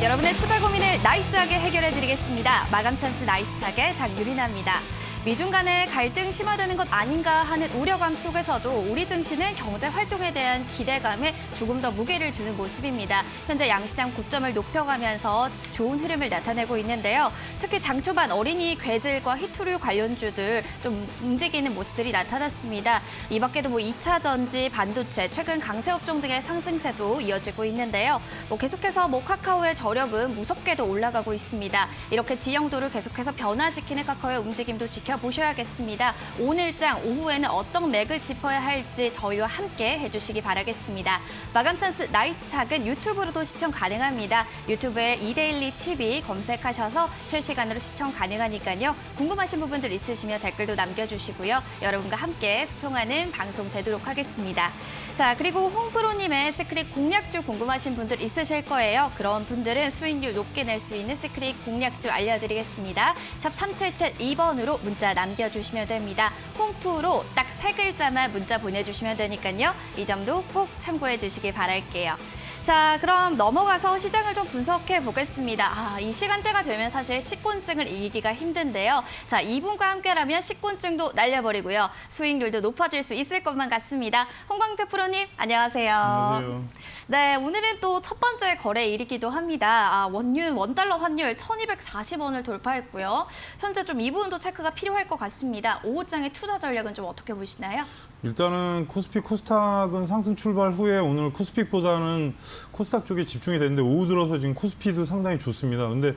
여러분의 투자 고민을 나이스하게 해결해드리겠습니다. 마감 찬스 나이스탁의 장유리나입니다. 미중 간의 갈등 심화되는 것 아닌가 하는 우려감 속에서도 우리 증시는 경제 활동에 대한 기대감에 조금 더 무게를 두는 모습입니다. 현재 양시장 고점을 높여가면서 좋은 흐름을 나타내고 있는데요. 특히 장 초반 어린이 괴질과 히토류 관련주들 좀 움직이는 모습들이 나타났습니다. 이 밖에도 2차 전지, 반도체, 최근 강세업종 등의 상승세도 이어지고 있는데요. 계속해서 카카오의 저력은 무섭게도 올라가고 있습니다. 이렇게 지형도를 계속해서 변화시키는 카카오의 움직임도 지켜보셔야겠습니다. 오늘장 오후에는 어떤 맥을 짚어야 할지 저희와 함께 해주시기 바라겠습니다. 마감 찬스 나이스탁은 유튜브로도 시청 가능합니다. 유튜브에 이데일리 TV 검색하셔서 실시간으로 시청 가능하니까요. 궁금하신 부분들 있으시면 댓글도 남겨주시고요. 여러분과 함께 소통하는 방송 되도록 하겠습니다. 자, 그리고 홍프로님의 시크릿 공략주 궁금하신 분들 있으실 거예요. 그런 분들은 수익률 높게 낼 수 있는 시크릿 공략주 알려드리겠습니다. 샵 3772번으로 문자 남겨주시면 됩니다. 홍프로 딱 3글자만 문자 보내주시면 되니까요. 이 점도 꼭 참고해 주시기 바랄게요. 자, 그럼 넘어가서 시장을 좀 분석해 보겠습니다. 이 시간대가 되면 사실 식곤증을 이기기가 힘든데요. 자, 이분과 함께라면 식곤증도 날려버리고요. 수익률도 높아질 수 있을 것만 같습니다. 홍광표 프로님, 안녕하세요. 안녕하세요. 네, 오늘은 또 첫 번째 거래일이기도 합니다. 원달러 환율 1240원을 돌파했고요. 현재 좀 이 부분도 체크가 필요할 것 같습니다. 오후장의 투자 전략은 좀 어떻게 보시나요? 일단은 코스피, 코스닥은 상승 출발 후에 오늘 코스피보다는 코스닥 쪽에 집중이 됐는데 오후 들어서 지금 코스피도 상당히 좋습니다. 근데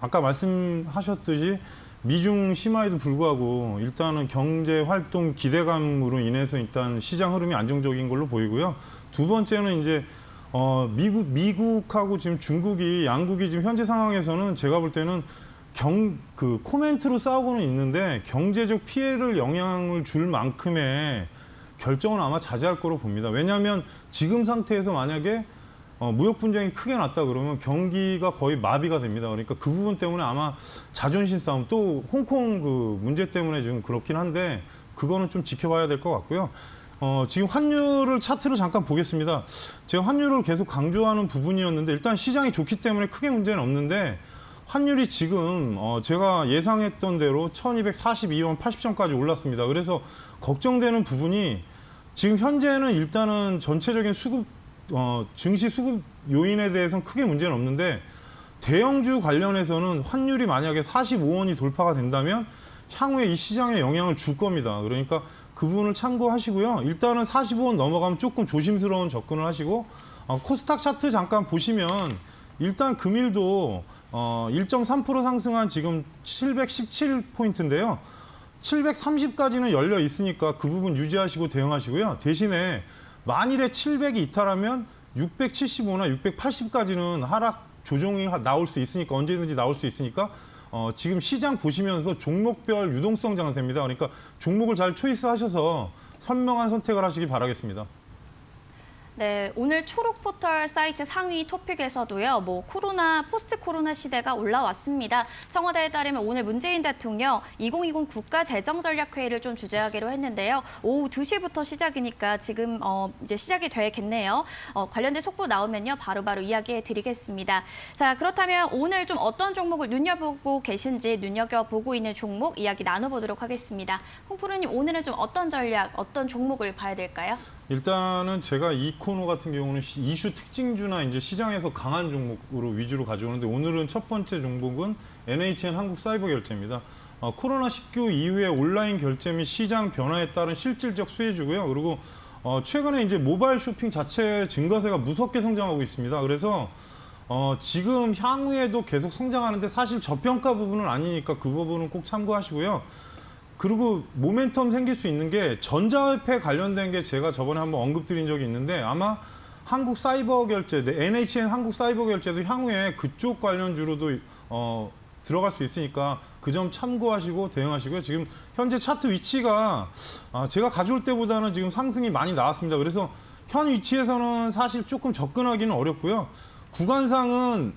아까 말씀하셨듯이 미중 심화에도 불구하고 일단은 경제 활동 기대감으로 인해서 일단 시장 흐름이 안정적인 걸로 보이고요. 두 번째는 이제 미국하고 지금 중국이 양국이 지금 현재 상황에서는 제가 볼 때는 코멘트로 싸우고는 있는데 경제적 피해를 영향을 줄 만큼의 결정은 아마 자제할 거로 봅니다. 왜냐하면 지금 상태에서 만약에 무역 분쟁이 크게 났다 그러면 경기가 거의 마비가 됩니다. 그러니까 그 부분 때문에 아마 자존심 싸움, 또 홍콩 그 문제 때문에 지금 그렇긴 한데 그거는 좀 지켜봐야 될 것 같고요. 지금 환율을 차트로 잠깐 보겠습니다. 제가 환율을 계속 강조하는 부분이었는데 일단 시장이 좋기 때문에 크게 문제는 없는데 환율이 지금 제가 예상했던 대로 1242원 80전까지 올랐습니다. 그래서 걱정되는 부분이 지금 현재는 일단은 전체적인 증시 수급 요인에 대해서는 크게 문제는 없는데 대형주 관련해서는 환율이 만약에 45원이 돌파가 된다면 향후에 이 시장에 영향을 줄 겁니다. 그러니까 그 부분을 참고하시고요. 일단은 45원 넘어가면 조금 조심스러운 접근을 하시고 코스닥 차트 잠깐 보시면 일단 금일도 1.3% 상승한 지금 717포인트인데요. 730까지는 열려 있으니까 그 부분 유지하시고 대응하시고요. 대신에 만일에 700이 이탈하면 675나 680까지는 하락 조정이 나올 수 있으니까 언제든지 나올 수 있으니까 지금 시장 보시면서 종목별 유동성 장세입니다. 그러니까 종목을 잘 초이스하셔서 현명한 선택을 하시기 바라겠습니다. 네, 오늘 초록 포털 사이트 상위 토픽에서도요, 포스트 코로나 시대가 올라왔습니다. 청와대에 따르면 오늘 문재인 대통령 2020 국가재정전략회의를 좀 주재하기로 했는데요. 오후 2시부터 시작이니까 지금 이제 시작이 되겠네요. 관련된 속보 나오면요, 바로바로 이야기해 드리겠습니다. 자, 그렇다면 오늘 좀 어떤 종목을 눈여보고 계신지 눈여겨보고 있는 종목 이야기 나눠보도록 하겠습니다. 홍 프로님, 오늘은 좀 어떤 전략, 어떤 종목을 봐야 될까요? 일단은 제가 이 코너 같은 경우는 이슈 특징주나 이제 시장에서 강한 종목으로 위주로 가져오는데 오늘은 첫 번째 종목은 NHN 한국사이버결제입니다. 코로나19 이후에 온라인 결제 및 시장 변화에 따른 실질적 수혜주고요. 그리고 최근에 이제 모바일 쇼핑 자체 증가세가 무섭게 성장하고 있습니다. 그래서 지금 향후에도 계속 성장하는데 사실 저평가 부분은 아니니까 그 부분은 꼭 참고하시고요. 그리고 모멘텀 생길 수 있는 게 전자화폐 관련된 게 제가 저번에 한번 언급드린 적이 있는데 아마 한국사이버결제, NHN 한국사이버결제도 향후에 그쪽 관련주로도 들어갈 수 있으니까 그 점 참고하시고 대응하시고요. 지금 현재 차트 위치가 제가 가져올 때보다는 지금 상승이 많이 나왔습니다. 그래서 현 위치에서는 사실 조금 접근하기는 어렵고요. 구간상은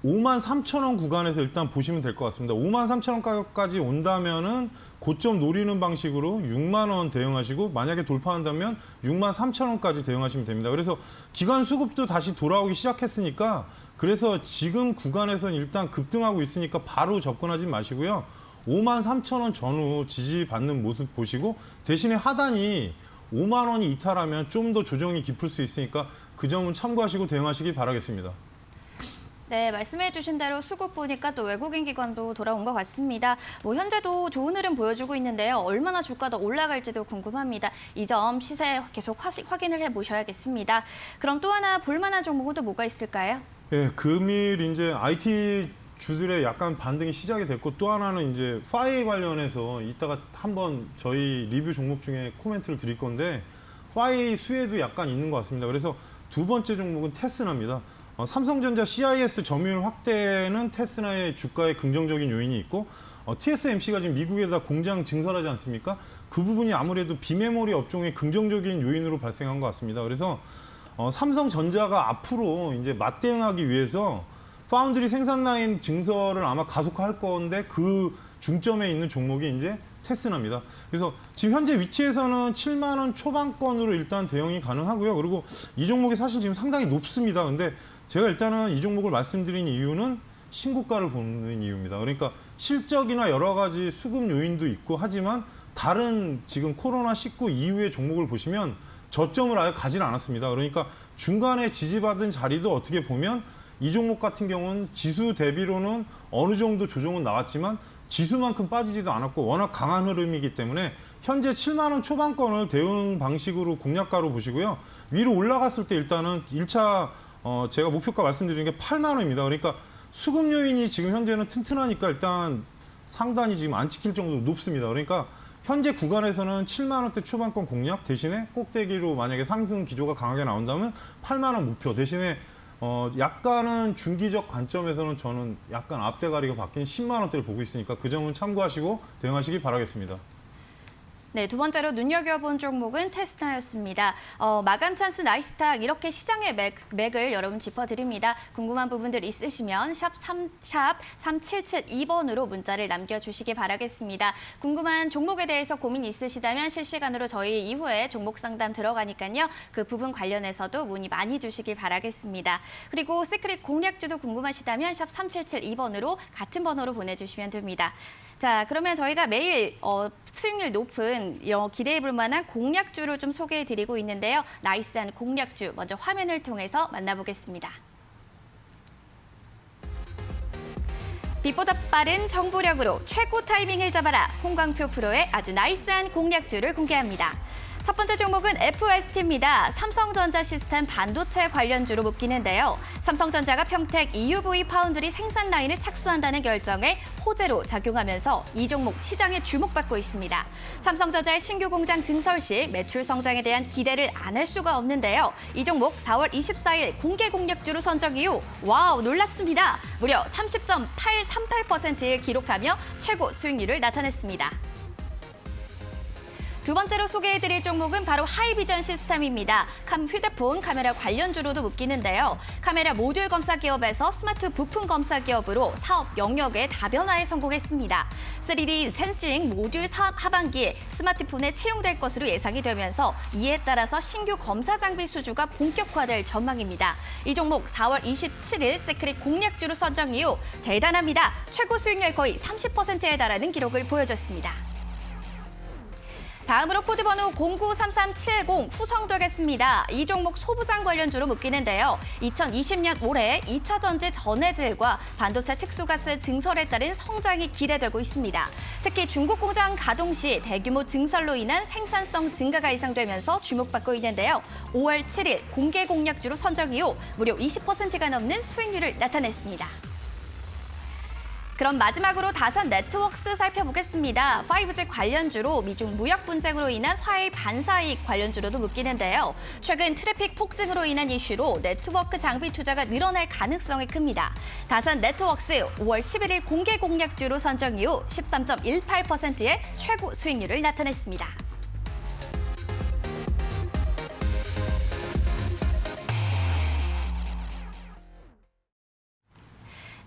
53,000원 구간에서 일단 보시면 될 것 같습니다. 53,000원까지 온다면은 고점 노리는 방식으로 6만 원 대응하시고 만약에 돌파한다면 6만 3천 원까지 대응하시면 됩니다. 그래서 기관 수급도 다시 돌아오기 시작했으니까 그래서 지금 구간에서는 일단 급등하고 있으니까 바로 접근하지 마시고요. 5만 3천 원 전후 지지받는 모습 보시고 대신에 하단이 5만 원이 이탈하면 좀 더 조정이 깊을 수 있으니까 그 점은 참고하시고 대응하시기 바라겠습니다. 네, 말씀해 주신 대로 수급 보니까 또 외국인 기관도 돌아온 것 같습니다. 뭐 현재도 좋은 흐름 보여주고 있는데요. 얼마나 주가 더 올라갈지도 궁금합니다. 이 점 시세 계속 확인을 해보셔야겠습니다. 그럼 또 하나 볼만한 종목은 또 뭐가 있을까요? 예, 금일 이제 IT 주들의 약간 반등이 시작이 됐고 또 하나는 이제 파이 관련해서 이따가 한번 저희 리뷰 종목 중에 코멘트를 드릴 건데 파이 수혜도 약간 있는 것 같습니다. 그래서 두 번째 종목은 테스나입니다. 삼성전자 CIS 점유율 확대는 테스나의 주가에 긍정적인 요인이 있고 TSMC가 지금 미국에다 공장 증설하지 않습니까? 그 부분이 아무래도 비메모리 업종의 긍정적인 요인으로 발생한 것 같습니다. 그래서 삼성전자가 앞으로 이제 맞대응하기 위해서 파운드리 생산 라인 증설을 아마 가속화할 건데 그 중점에 있는 종목이 이제 테스나입니다. 그래서 지금 현재 위치에서는 7만 원 초반권으로 일단 대응이 가능하고요. 그리고 이 종목이 사실 지금 상당히 높습니다. 근데 제가 일단은 이 종목을 말씀드린 이유는 신고가를 보는 이유입니다. 그러니까 실적이나 여러 가지 수급 요인도 있고 하지만 다른 지금 코로나19 이후의 종목을 보시면 저점을 아예 가지 않았습니다. 그러니까 중간에 지지받은 자리도 어떻게 보면 이 종목 같은 경우는 지수 대비로는 어느 정도 조정은 나왔지만 지수만큼 빠지지도 않았고 워낙 강한 흐름이기 때문에 현재 7만 원 초반권을 대응 방식으로 공략가로 보시고요. 위로 올라갔을 때 일단은 1차 제가 목표가 말씀드린 게 8만 원입니다. 그러니까 수급 요인이 지금 현재는 튼튼하니까 일단 상단이 지금 안 찍힐 정도로 높습니다. 그러니까 현재 구간에서는 7만 원대 초반권 공략 대신에 꼭대기로 만약에 상승 기조가 강하게 나온다면 8만 원 목표 대신에 약간은 중기적 관점에서는 저는 약간 앞대가리가 바뀐 10만 원대를 보고 있으니까 그 점은 참고하시고 대응하시기 바라겠습니다. 네, 두 번째로 눈여겨본 종목은 테스나였습니다. 마감 찬스 나이스탁 이렇게 시장의 맥을 여러분 짚어드립니다. 궁금한 부분들 있으시면 샵 3772번으로 문자를 남겨주시기 바라겠습니다. 궁금한 종목에 대해서 고민 있으시다면 실시간으로 저희 이후에 종목 상담 들어가니까요. 그 부분 관련해서도 문의 많이 주시길 바라겠습니다. 그리고 시크릿 공략주도 궁금하시다면 샵 3772번으로 같은 번호로 보내주시면 됩니다. 자, 그러면 저희가 매일 수익률 높은 기대해볼 만한 공략주를 좀 소개해드리고 있는데요. 나이스한 공략주 먼저 화면을 통해서 만나보겠습니다. 빛보다 빠른 정보력으로 최고 타이밍을 잡아라. 홍광표 프로의 아주 나이스한 공략주를 공개합니다. 첫 번째 종목은 FST입니다. 삼성전자 시스템 반도체 관련주로 묶이는데요. 삼성전자가 평택 EUV 파운드리 생산 라인을 착수한다는 결정에 호재로 작용하면서 이 종목 시장에 주목받고 있습니다. 삼성전자의 신규 공장 증설 시 매출 성장에 대한 기대를 안 할 수가 없는데요. 이 종목 4월 24일 공개 공략주로 선정 이후 와우 놀랍습니다. 무려 30.838%를 기록하며 최고 수익률을 나타냈습니다. 두 번째로 소개해드릴 종목은 바로 하이비전 시스템입니다. 휴대폰 카메라 관련주로도 묶이는데요. 카메라 모듈 검사 기업에서 스마트 부품 검사 기업으로 사업 영역의 다변화에 성공했습니다. 3D 센싱 모듈 하반기에 스마트폰에 채용될 것으로 예상이 되면서 이에 따라서 신규 검사 장비 수주가 본격화될 전망입니다. 이 종목 4월 27일 시크릿 공략주로 선정 이후 대단합니다. 최고 수익률 거의 30%에 달하는 기록을 보여줬습니다. 다음으로 코드번호 093370 후성되겠습니다. 이 종목 소부장 관련주로 묶이는데요. 2020년 올해 2차 전지 전해질과 반도체 특수가스 증설에 따른 성장이 기대되고 있습니다. 특히 중국 공장 가동 시 대규모 증설로 인한 생산성 증가가 예상되면서 주목받고 있는데요. 5월 7일 공개 공략주로 선정 이후 무려 20%가 넘는 수익률을 나타냈습니다. 그럼 마지막으로 다산 네트워크스 살펴보겠습니다. 5G 관련주로 미중 무역 분쟁으로 인한 화해 반사이익 관련주로도 묶이는데요. 최근 트래픽 폭증으로 인한 이슈로 네트워크 장비 투자가 늘어날 가능성이 큽니다. 다산 네트워크스 5월 11일 공개 공략주로 선정 이후 13.18%의 최고 수익률을 나타냈습니다.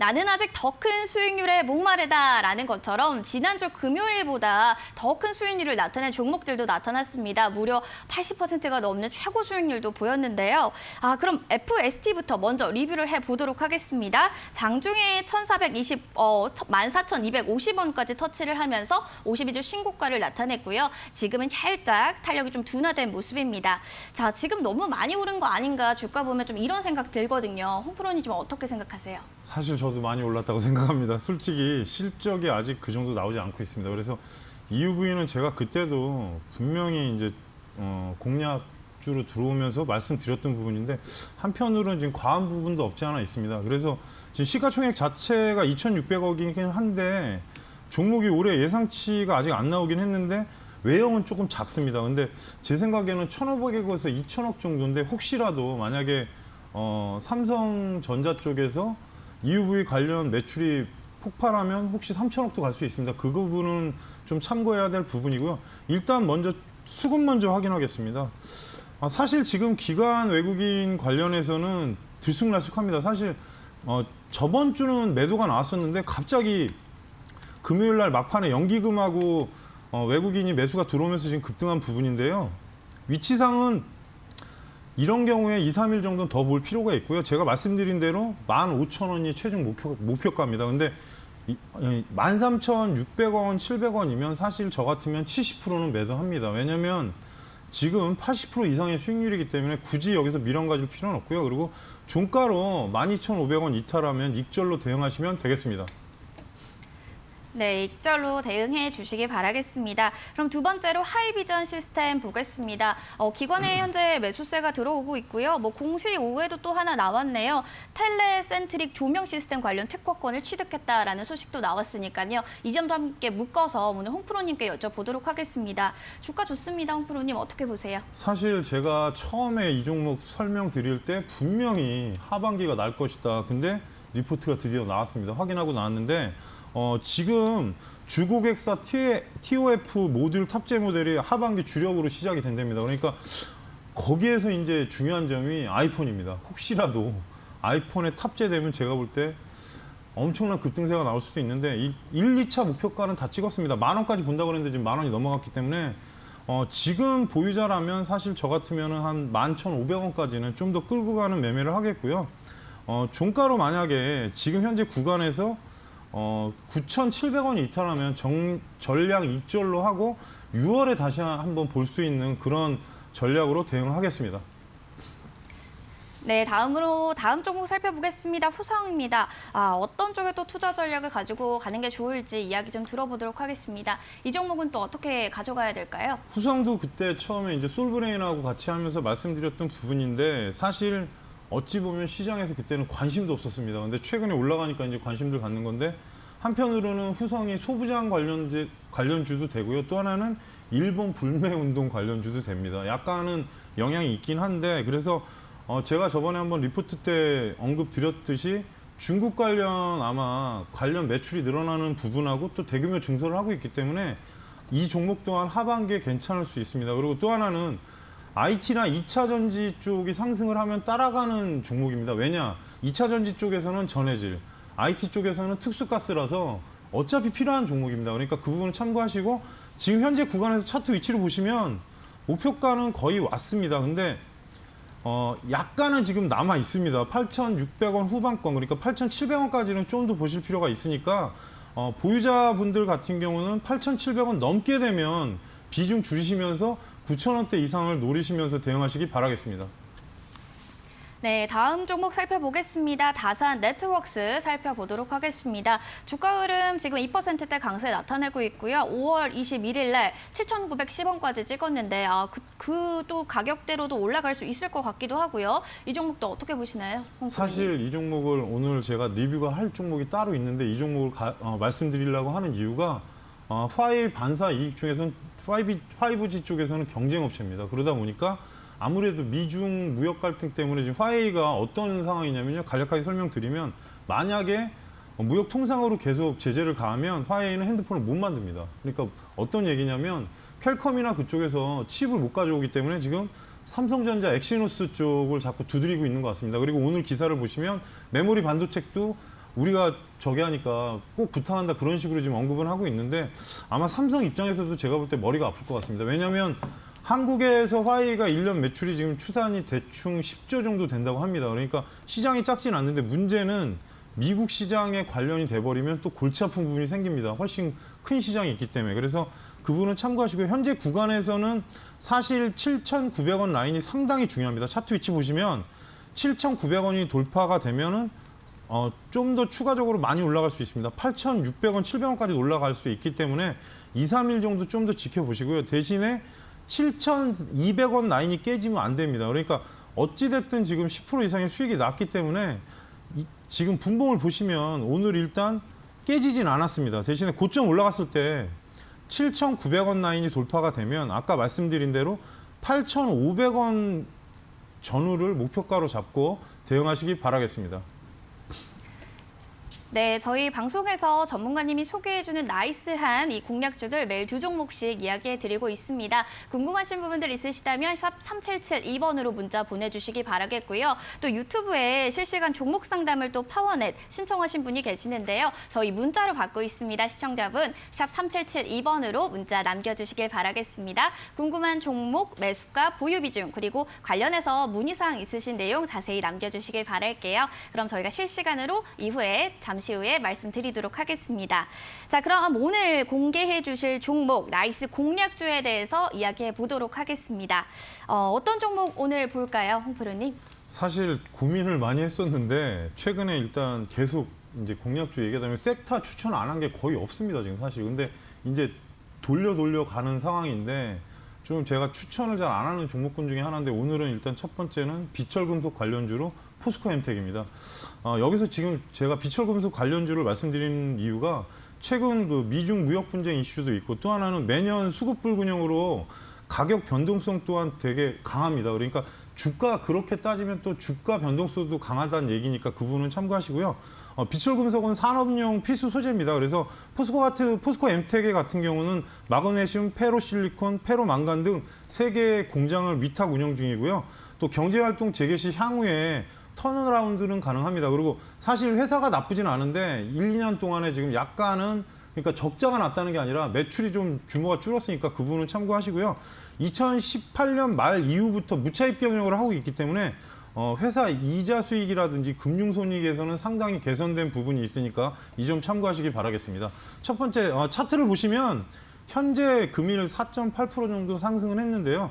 나는 아직 더 큰 수익률에 목마르다라는 것처럼 지난주 금요일보다 더 큰 수익률을 나타낸 종목들도 나타났습니다. 무려 80%가 넘는 최고 수익률도 보였는데요. 그럼 FST부터 먼저 리뷰를 해보도록 하겠습니다. 장중에 14,250원까지 터치를 하면서 52주 신고가를 나타냈고요. 지금은 살짝 탄력이 좀 둔화된 모습입니다. 자, 지금 너무 많이 오른 거 아닌가 주가 보면 좀 이런 생각 들거든요. 홍 프로님 좀 어떻게 생각하세요? 사실 저도 많이 올랐다고 생각합니다. 솔직히 실적이 아직 그 정도 나오지 않고 있습니다. 그래서 EUV는 제가 그때도 분명히 이제 공략주로 들어오면서 말씀드렸던 부분인데 한편으로는 지금 과한 부분도 없지 않아 있습니다. 그래서 지금 시가총액 자체가 2,600억이긴 한데 종목이 올해 예상치가 아직 안 나오긴 했는데 외형은 조금 작습니다. 근데 제 생각에는 1,500억에서 2,000억 정도인데 혹시라도 만약에 삼성전자 쪽에서 EUV 관련 매출이 폭발하면 혹시 3,000억도 갈 수 있습니다. 그 부분은 좀 참고해야 될 부분이고요. 일단 먼저 수급 먼저 확인하겠습니다. 사실 지금 기관 외국인 관련해서는 들쑥날쑥합니다. 사실 저번 주는 매도가 나왔었는데 갑자기 금요일 날 막판에 연기금하고 외국인이 매수가 들어오면서 지금 급등한 부분인데요. 위치상은 이런 경우에 2, 3일 정도는 더 볼 필요가 있고요. 제가 말씀드린 대로 15,000원이 최종 목표가입니다. 근데 13,600원, 700원이면 사실 저 같으면 70%는 매도합니다. 왜냐하면 지금 80% 이상의 수익률이기 때문에 굳이 여기서 미련 가질 필요는 없고요. 그리고 종가로 12,500원 이탈하면 익절로 대응하시면 되겠습니다. 네, 익절로 대응해 주시기 바라겠습니다. 그럼 두 번째로 하이비전 시스템 보겠습니다. 기관에 현재 매수세가 들어오고 있고요. 공시 오후에도 또 하나 나왔네요. 텔레센트릭 조명 시스템 관련 특허권을 취득했다라는 소식도 나왔으니까요. 이 점도 함께 묶어서 오늘 홍 프로님께 여쭤보도록 하겠습니다. 주가 좋습니다. 홍 프로님 어떻게 보세요? 사실 제가 처음에 이 종목 설명드릴 때 분명히 하반기가 날 것이다. 근데 리포트가 드디어 나왔습니다. 확인하고 나왔는데 지금 주고객사 TOF 모듈 탑재 모델이 하반기 주력으로 시작이 된답니다. 그러니까 거기에서 이제 중요한 점이 아이폰입니다. 혹시라도 아이폰에 탑재되면 제가 볼 때 엄청난 급등세가 나올 수도 있는데 1, 2차 목표가는 다 찍었습니다. 10,000원까지 본다고 그랬는데 지금 10,000원이 넘어갔기 때문에 지금 보유자라면 사실 저 같으면 한 11,500원까지는 좀 더 끌고 가는 매매를 하겠고요. 종가로 만약에 지금 현재 구간에서 9,700원이 이탈하면 전량 익절로 하고 6월에 다시 한번 볼 수 있는 그런 전략으로 대응하겠습니다. 네, 다음 종목 살펴보겠습니다. 후성입니다. 어떤 쪽에 또 투자 전략을 가지고 가는 게 좋을지 이야기 좀 들어보도록 하겠습니다. 이 종목은 또 어떻게 가져가야 될까요? 후성도 그때 처음에 이제 솔브레인하고 같이 하면서 말씀드렸던 부분인데 사실 어찌 보면 시장에서 그때는 관심도 없었습니다. 근데 최근에 올라가니까 이제 관심들 갖는 건데 한편으로는 후성이 소부장 관련주도 되고요. 또 하나는 일본 불매운동 관련주도 됩니다. 약간은 영향이 있긴 한데 그래서 제가 저번에 한번 리포트 때 언급드렸듯이 중국 관련 관련 매출이 늘어나는 부분하고 또 대규모 증설을 하고 있기 때문에 이 종목 또한 하반기에 괜찮을 수 있습니다. 그리고 또 하나는 IT나 2차 전지 쪽이 상승을 하면 따라가는 종목입니다. 왜냐? 2차 전지 쪽에서는 전해질, IT 쪽에서는 특수가스라서 어차피 필요한 종목입니다. 그러니까 그 부분을 참고하시고 지금 현재 구간에서 차트 위치를 보시면 목표가는 거의 왔습니다. 근데 약간은 지금 남아 있습니다. 8,600원 후반권, 그러니까 8,700원까지는 좀 더 보실 필요가 있으니까 보유자분들 같은 경우는 8,700원 넘게 되면 비중 줄이시면서 9,000원대 이상을 노리시면서 대응하시기 바라겠습니다. 네, 다음 종목 살펴보겠습니다. 다산 네트워크스 살펴보도록 하겠습니다. 주가 흐름 지금 2%대 강세 나타내고 있고요. 5월 21일 날 7,910원까지 찍었는데 그 또 가격대로도 올라갈 수 있을 것 같기도 하고요. 이 종목도 어떻게 보시나요? 사실 이 종목을 오늘 제가 리뷰가 할 종목이 따로 있는데 이 종목을 말씀드리려고 하는 이유가 화웨이 반사 이익 중에서는 5G 쪽에서는 경쟁업체입니다. 그러다 보니까 아무래도 미중 무역 갈등 때문에 지금 화웨이가 어떤 상황이냐면요. 간략하게 설명드리면 만약에 무역 통상으로 계속 제재를 가하면 화웨이는 핸드폰을 못 만듭니다. 그러니까 어떤 얘기냐면 퀄컴이나 그쪽에서 칩을 못 가져오기 때문에 지금 삼성전자 엑시노스 쪽을 자꾸 두드리고 있는 것 같습니다. 그리고 오늘 기사를 보시면 메모리 반도체도 우리가 저기 하니까 꼭 부탁한다 그런 식으로 지금 언급은 하고 있는데 아마 삼성 입장에서도 제가 볼 때 머리가 아플 것 같습니다. 왜냐하면 한국에서 화웨이가 1년 매출이 지금 추산이 대충 10조 정도 된다고 합니다. 그러니까 시장이 작진 않는데 문제는 미국 시장에 관련이 돼버리면 또 골치 아픈 부분이 생깁니다. 훨씬 큰 시장이 있기 때문에. 그래서 그 부분은 참고하시고요. 현재 구간에서는 사실 7,900원 라인이 상당히 중요합니다. 차트 위치 보시면 7,900원이 돌파가 되면은 좀 더 추가적으로 많이 올라갈 수 있습니다. 8,600원, 700원까지 올라갈 수 있기 때문에 2, 3일 정도 좀 더 지켜보시고요. 대신에 7,200원 라인이 깨지면 안 됩니다. 그러니까 어찌됐든 지금 10% 이상의 수익이 났기 때문에 지금 분봉을 보시면 오늘 일단 깨지진 않았습니다. 대신에 고점 올라갔을 때 7,900원 라인이 돌파가 되면 아까 말씀드린 대로 8,500원 전후를 목표가로 잡고 대응하시기 바라겠습니다. 네, 저희 방송에서 전문가님이 소개해주는 나이스한 이 공략주들 매일 2종목씩 이야기해드리고 있습니다. 궁금하신 부분들 있으시다면 샵 3772번으로 문자 보내주시기 바라겠고요. 또 유튜브에 실시간 종목 상담을 또 파워넷 신청하신 분이 계시는데요. 저희 문자로 받고 있습니다. 시청자분 샵 3772번으로 문자 남겨주시길 바라겠습니다. 궁금한 종목, 매수가, 보유 비중 그리고 관련해서 문의사항 있으신 내용 자세히 남겨주시길 바랄게요. 그럼 저희가 실시간으로 이후에 잠시 후에 말씀드리도록 하겠습니다. 자, 그럼 오늘 공개해 주실 종목 나이스 공략주에 대해서 이야기해 보도록 하겠습니다. 어떤 종목 오늘 볼까요, 홍 프로님? 사실 고민을 많이 했었는데 최근에 일단 계속 이제 공략주 얘기하다면 섹터 추천 안 한 게 거의 없습니다, 지금 사실. 근데 이제 돌려 가는 상황인데 좀 제가 추천을 잘 안 하는 종목군 중에 하나인데 오늘은 일단 첫 번째는 비철금속 관련주로 포스코 엠텍입니다. 여기서 지금 제가 비철금속 관련주를 말씀드리는 이유가 최근 그 미중 무역 분쟁 이슈도 있고 또 하나는 매년 수급 불균형으로 가격 변동성 또한 되게 강합니다. 그러니까 주가 그렇게 따지면 또 주가 변동성도 강하다는 얘기니까 그 부분은 참고하시고요. 비철금속은 산업용 필수 소재입니다. 그래서 포스코 엠텍 같은 경우는 마그네슘, 페로실리콘, 페로망간 등 3개의 공장을 위탁 운영 중이고요. 또 경제활동 재개 시 향후에 턴어라운드는 가능합니다. 그리고 사실 회사가 나쁘진 않은데 1, 2년 동안에 지금 약간은 그러니까 적자가 났다는 게 아니라 매출이 좀 규모가 줄었으니까 그 부분은 참고하시고요. 2018년 말 이후부터 무차입 경영을 하고 있기 때문에 회사 이자 수익이라든지 금융 손익에서는 상당히 개선된 부분이 있으니까 이 점 참고하시기 바라겠습니다. 첫 번째 차트를 보시면 현재 금일 4.8% 정도 상승을 했는데요.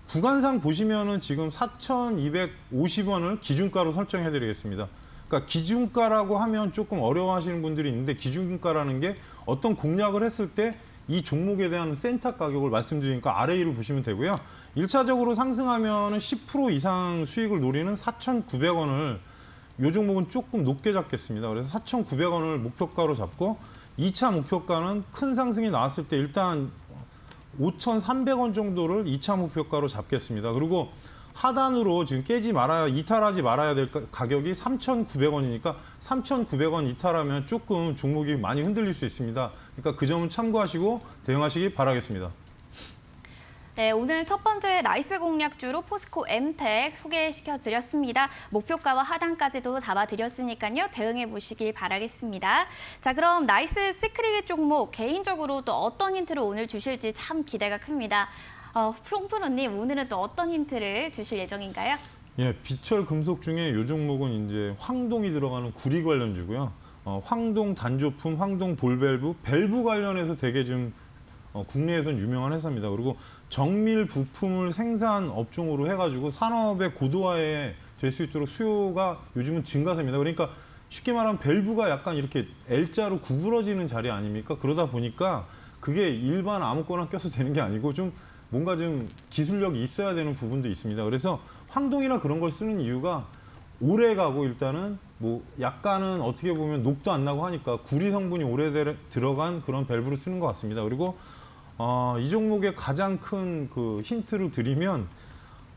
구간상 보시면은 지금 4,250원을 기준가로 설정해 드리겠습니다. 그러니까 기준가라고 하면 조금 어려워하시는 분들이 있는데 기준가라는 게 어떤 공략을 했을 때 이 종목에 대한 센터 가격을 말씀드리니까 RA를 보시면 되고요. 1차적으로 상승하면은 10% 이상 수익을 노리는 4,900원을 이 종목은 조금 높게 잡겠습니다. 그래서 4,900원을 목표가로 잡고 2차 목표가는 큰 상승이 나왔을 때 일단 5,300원 정도를 2차 목표가로 잡겠습니다. 그리고 하단으로 지금 이탈하지 말아야 될 가격이 3,900원이니까 3,900원 이탈하면 조금 종목이 많이 흔들릴 수 있습니다. 그러니까 그 점은 참고하시고 대응하시기 바라겠습니다. 네, 오늘 첫 번째 나이스 공략주로 포스코 엠텍 소개시켜드렸습니다. 목표가와 하단까지도 잡아드렸으니까요. 대응해 보시길 바라겠습니다. 자, 그럼 나이스 시크릿 종목 개인적으로 또 어떤 힌트를 오늘 주실지 참 기대가 큽니다. 프로님 오늘은 또 어떤 힌트를 주실 예정인가요? 예, 비철 금속 중에 이 종목은 이제 황동이 들어가는 구리 관련주고요. 황동 단조품, 황동 볼밸브, 밸브 관련해서 되게 좀 국내에선 유명한 회사입니다. 그리고 정밀 부품을 생산 업종으로 해가지고 산업의 고도화에 될 수 있도록 수요가 요즘은 증가세입니다. 그러니까 쉽게 말하면 밸브가 약간 이렇게 L자로 구부러지는 자리 아닙니까? 그러다 보니까 그게 일반 아무거나 껴서 되는 게 아니고 좀 뭔가 좀 기술력이 있어야 되는 부분도 있습니다. 그래서 황동이나 그런 걸 쓰는 이유가 오래 가고 일단은 뭐 약간은 어떻게 보면 녹도 안 나고 하니까 구리 성분이 오래 들어간 그런 밸브를 쓰는 것 같습니다. 그리고 이 종목의 가장 큰 그 힌트를 드리면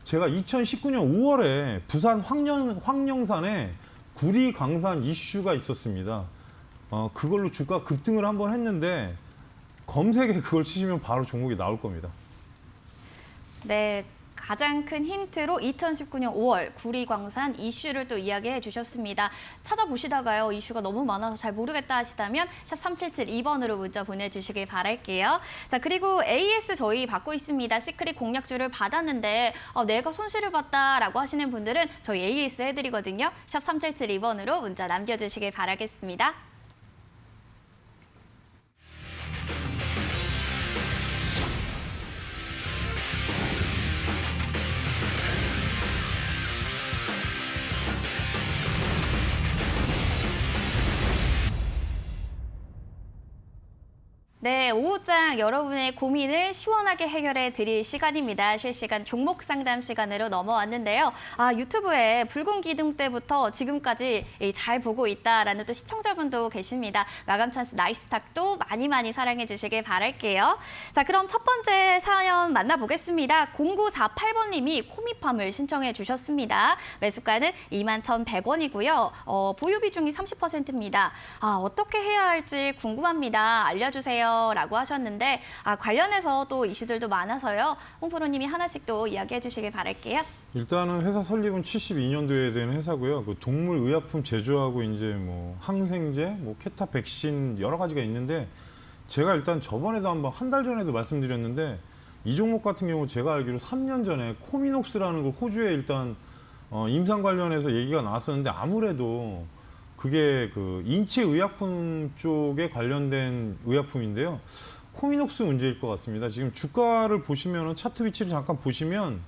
제가 2019년 5월에 부산 황령산에 구리 광산 이슈가 있었습니다. 그걸로 주가 급등을 한번 했는데 검색에 그걸 치시면 바로 종목이 나올 겁니다. 네, 가장 큰 힌트로 2019년 5월 구리광산 이슈를 또 이야기해 주셨습니다. 찾아보시다가요, 이슈가 너무 많아서 잘 모르겠다 하시다면 샵 3772번으로 문자 보내주시길 바랄게요. 자, 그리고 AS 저희 받고 있습니다. 시크릿 공략주를 받았는데 내가 손실을 봤다라고 하시는 분들은 저희 AS 해드리거든요. 샵 3772번으로 문자 남겨주시길 바라겠습니다. 네, 오후장 여러분의 고민을 시원하게 해결해 드릴 시간입니다. 실시간 종목 상담 시간으로 넘어왔는데요. 유튜브에 붉은 기둥 때부터 지금까지 잘 보고 있다라는 또 시청자분도 계십니다. 마감 찬스 나이스탁도 많이 사랑해 주시길 바랄게요. 자, 그럼 첫 번째 사연 만나보겠습니다. 0948번님이 코미팜을 신청해 주셨습니다. 매수가는 21,100원이고요. 보유 비중이 30%입니다. 어떻게 해야 할지 궁금합니다. 알려주세요. 라고 하셨는데 관련해서 또 이슈들도 많아서요. 홍 프로님이 하나씩 또 이야기해 주시길 바랄게요. 일단은 회사 설립은 72년도에 된 회사고요. 그 동물 의약품 제조하고 이제 뭐 항생제, 뭐 케타 백신 여러 가지가 있는데 제가 일단 저번에도 한 달 전에도 말씀드렸는데 이 종목 같은 경우 제가 알기로 3년 전에 코미녹스라는 걸 호주에 일단 임상 관련해서 얘기가 나왔었는데 아무래도 그게 그 인체 의약품 쪽에 관련된 의약품인데요. 코미녹스 문제일 것 같습니다. 지금 주가를 보시면 차트 위치를 잠깐 보시면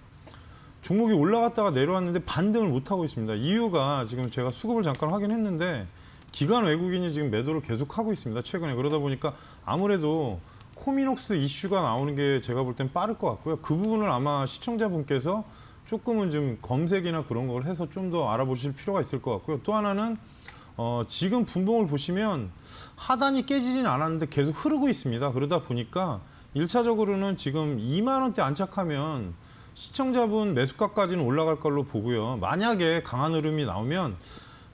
종목이 올라갔다가 내려왔는데 반등을 못하고 있습니다. 이유가 지금 제가 수급을 잠깐 확인했는데 기관 외국인이 지금 매도를 계속하고 있습니다. 최근에. 그러다 보니까 아무래도 코미녹스 이슈가 나오는 게 제가 볼 땐 빠를 것 같고요. 그 부분을 아마 시청자분께서 조금은 좀 검색이나 그런 걸 해서 좀 더 알아보실 필요가 있을 것 같고요. 또 하나는 지금 분봉을 보시면 하단이 깨지진 않았는데 계속 흐르고 있습니다. 그러다 보니까 1차적으로는 지금 2만 원대 안착하면 시청자분 매수가까지는 올라갈 걸로 보고요. 만약에 강한 흐름이 나오면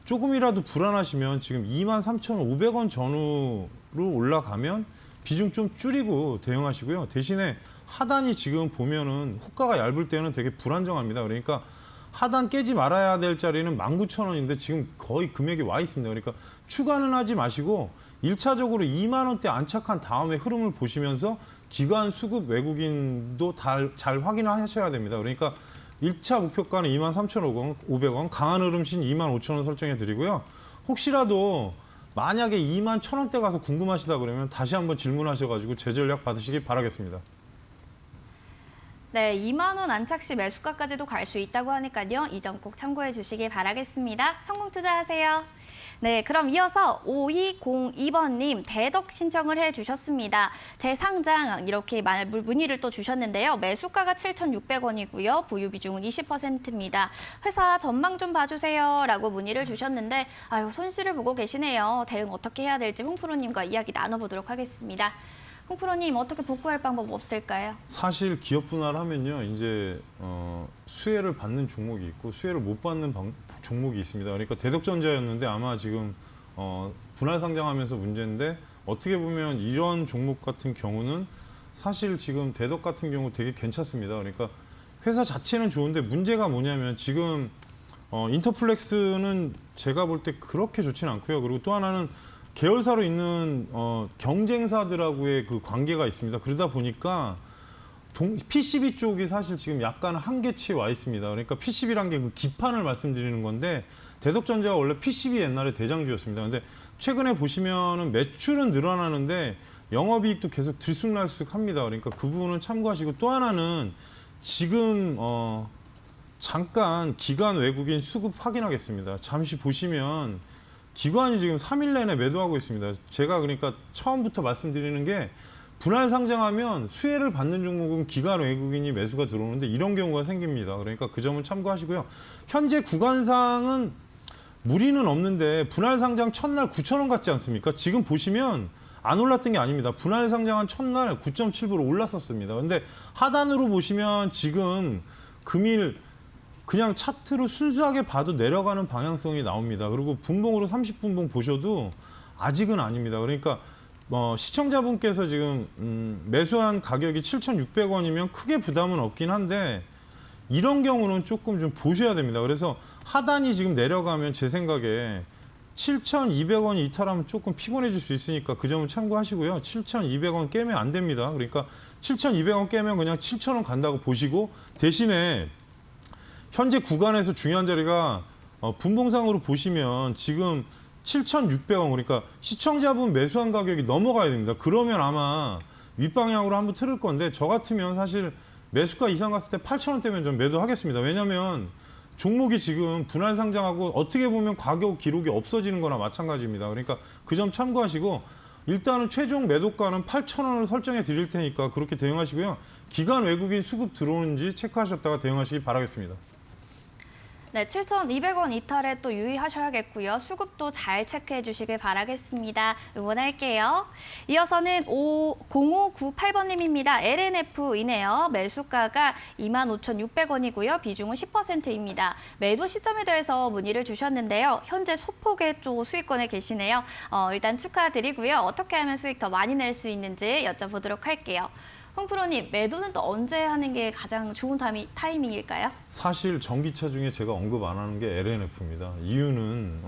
조금이라도 불안하시면 지금 23,500원 전후로 올라가면 비중 좀 줄이고 대응하시고요. 대신에 하단이 지금 보면은 호가가 얇을 때는 되게 불안정합니다. 그러니까 하단 깨지 말아야 될 자리는 19,000원인데 지금 거의 금액이 와 있습니다. 그러니까 추가는 하지 마시고 1차적으로 2만 원대 안착한 다음에 흐름을 보시면서 기관 수급 외국인도 잘 확인하셔야 됩니다. 그러니까 1차 목표가는 23,500원, 강한 흐름신 25,000원 설정해 드리고요. 혹시라도 만약에 21,000원대 가서 궁금하시다 그러면 다시 한번 질문하셔가지고 제 전략 받으시기 바라겠습니다. 네, 2만 원 안착 시 매수가까지도 갈 수 있다고 하니까요. 이 점 꼭 참고해 주시기 바라겠습니다. 성공 투자하세요. 네, 그럼 이어서 5202번님 대덕 신청을 해주셨습니다. 재상장 이렇게 문의를 또 주셨는데요. 매수가가 7,600원이고요. 보유 비중은 20%입니다. 회사 전망 좀 봐주세요. 라고 문의를 주셨는데 손실을 보고 계시네요. 대응 어떻게 해야 될지 홍 프로님과 이야기 나눠보도록 하겠습니다. 홍 프로님 어떻게 복구할 방법 없을까요? 사실 기업 분할을 하면요, 이제 수혜를 받는 종목이 있고 수혜를 못 받는 종목이 있습니다. 그러니까 대덕전자였는데 아마 지금 분할 상장하면서 문제인데 어떻게 보면 이런 종목 같은 경우는 사실 지금 대덕 같은 경우 되게 괜찮습니다. 그러니까 회사 자체는 좋은데 문제가 뭐냐면 지금 인터플렉스는 제가 볼 때 그렇게 좋지는 않고요. 그리고 또 하나는 계열사로 있는 경쟁사들하고의 그 관계가 있습니다. 그러다 보니까 PCB 쪽이 사실 지금 약간 한계치에 와 있습니다. 그러니까 PCB란 게 그 기판을 말씀드리는 건데 대덕전자가 원래 PCB 옛날에 대장주였습니다. 근데 최근에 보시면은 매출은 늘어나는데 영업이익도 계속 들쑥날쑥합니다. 그러니까 그 부분은 참고하시고 또 하나는 지금 잠깐 기관 외국인 수급 확인하겠습니다. 잠시 보시면 기관이 지금 3일 내내 매도하고 있습니다. 제가 그러니까 처음부터 말씀드리는 게 분할 상장하면 수혜를 받는 종목은 기관 외국인이 매수가 들어오는데 이런 경우가 생깁니다. 그러니까 그 점은 참고하시고요. 현재 구간상은 무리는 없는데 분할 상장 첫날 9,000원 같지 않습니까? 지금 보시면 안 올랐던 게 아닙니다. 분할 상장한 첫날 9.7% 올랐었습니다. 근데 하단으로 보시면 지금 금일 그냥 차트로 순수하게 봐도 내려가는 방향성이 나옵니다. 그리고 분봉으로 30분봉 보셔도 아직은 아닙니다. 그러니까 시청자분께서 지금 매수한 가격이 7,600원이면 크게 부담은 없긴 한데 이런 경우는 조금 좀 보셔야 됩니다. 그래서 하단이 지금 내려가면 제 생각에 7,200원이 이탈하면 조금 피곤해질 수 있으니까 그 점을 참고하시고요. 7,200원 깨면 안 됩니다. 그러니까 7,200원 깨면 그냥 7,000원 간다고 보시고, 대신에 현재 구간에서 중요한 자리가 분봉상으로 보시면 지금 7,600원, 그러니까 시청자분 매수한 가격이 넘어가야 됩니다. 그러면 아마 윗방향으로 한번 틀을 건데, 저 같으면 사실 매수가 이상 갔을 때 8,000원대면 좀 매도하겠습니다. 왜냐하면 종목이 지금 분할 상장하고 어떻게 보면 가격 기록이 없어지는 거나 마찬가지입니다. 그러니까 그 점 참고하시고, 일단은 최종 매도가는 8,000원을 설정해 드릴 테니까 그렇게 대응하시고요. 기관 외국인 수급 들어오는지 체크하셨다가 대응하시기 바라겠습니다. 네, 7,200원 이탈에 또 유의하셔야겠고요. 수급도 잘 체크해 주시길 바라겠습니다. 응원할게요. 이어서는 0598번님입니다. LNF이네요. 매수가가 25,600원이고요. 비중은 10%입니다. 매도 시점에 대해서 문의를 주셨는데요. 현재 소폭의 또 수익권에 계시네요. 일단 축하드리고요. 어떻게 하면 수익 더 많이 낼 수 있는지 여쭤보도록 할게요. 홍 프로님, 매도는 또 언제 하는 게 가장 좋은 타이밍일까요? 사실 전기차 중에 제가 언급 안 하는 게 LNF입니다. 이유는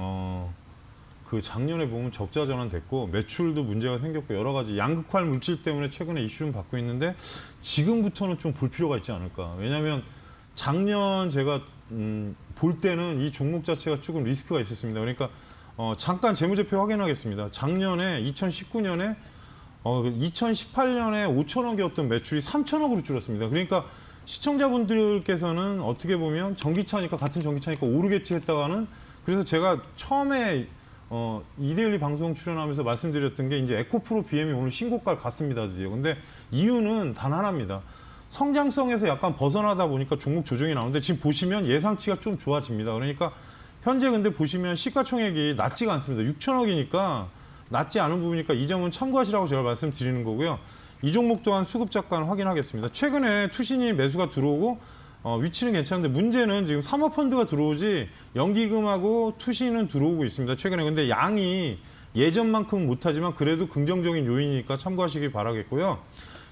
그 작년에 보면 적자 전환됐고 매출도 문제가 생겼고 여러 가지 양극화 물질 때문에 최근에 이슈 좀 받고 있는데, 지금부터는 좀 볼 필요가 있지 않을까. 왜냐하면 작년 제가 볼 때는 이 종목 자체가 조금 리스크가 있었습니다. 그러니까 잠깐 재무제표 확인하겠습니다. 작년에 2019년에 2018년에 5천억이었던 매출이 3천억으로 줄었습니다. 그러니까 시청자분들께서는 어떻게 보면 전기차니까, 같은 전기차니까 오르겠지 했다가는, 그래서 제가 처음에 이데일리 방송 출연하면서 말씀드렸던 게 이제 에코프로 BM이 오늘 신고가를 갔습니다, 드디어. 근데 이유는 단 하나입니다. 성장성에서 약간 벗어나다 보니까 종목 조정이 나오는데, 지금 보시면 예상치가 좀 좋아집니다. 그러니까 현재 근데 보시면 시가총액이 낮지가 않습니다. 6천억이니까 낮지 않은 부분이니까 이 점은 참고하시라고 제가 말씀드리는 거고요. 이 종목 또한 수급 잠깐 확인하겠습니다. 최근에 투신이 매수가 들어오고 위치는 괜찮은데, 문제는 지금 사모펀드가 들어오지 연기금하고 투신은 들어오고 있습니다. 최근에. 근데 양이 예전만큼은 못하지만 그래도 긍정적인 요인이니까 참고하시기 바라겠고요.